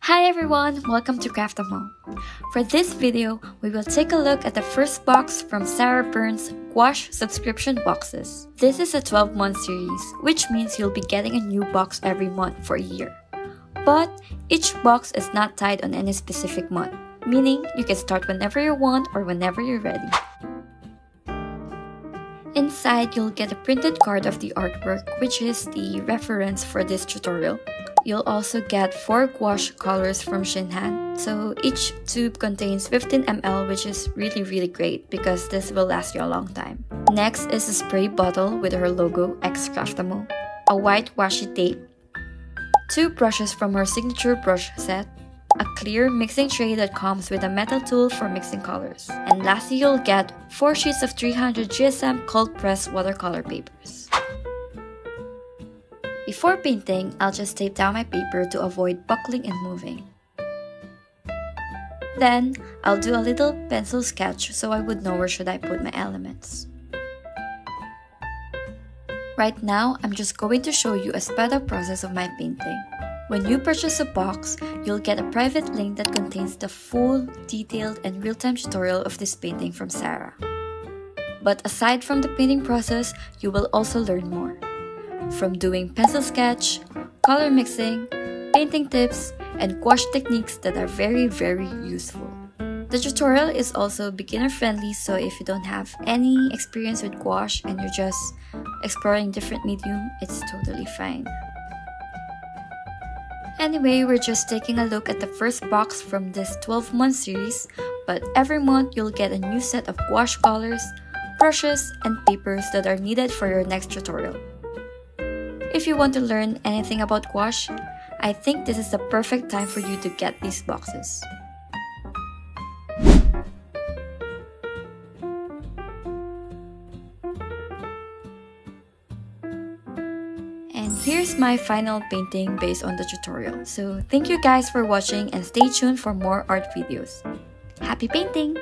Hi everyone, welcome to Craftamo. For this video, we will take a look at the first box from Sarah Byrne's Gouache subscription boxes. This is a 12-month series, which means you'll be getting a new box every month for a year. But each box is not tied on any specific month, meaning you can start whenever you want or whenever you're ready. Inside, you'll get a printed card of the artwork, which is the reference for this tutorial. You'll also get 4 gouache colors from Shinhan, so each tube contains 15 ml, which is really great because this will last you a long time. Next is a spray bottle with her logo Craftamo, a white washi tape, 2 brushes from her signature brush set, a clear mixing tray that comes with a metal tool for mixing colors, and lastly you'll get 4 sheets of 300 GSM cold pressed watercolor papers. Before painting, I'll just tape down my paper to avoid buckling and moving. Then, I'll do a little pencil sketch so I would know where should I put my elements. Right now, I'm just going to show you a sped up process of my painting. When you purchase a box, you'll get a private link that contains the full, detailed, and real-time tutorial of this painting from Sarah. But aside from the painting process, you will also learn more. From doing pencil sketch, color mixing, painting tips, and gouache techniques that are very useful. The tutorial is also beginner friendly, so if you don't have any experience with gouache and you're just exploring different medium, it's totally fine. Anyway, we're just taking a look at the first box from this 12-month series, but every month you'll get a new set of gouache colors, brushes, and papers that are needed for your next tutorial. If you want to learn anything about gouache, I think this is the perfect time for you to get these boxes. And here's my final painting based on the tutorial. So thank you guys for watching and stay tuned for more art videos. Happy painting!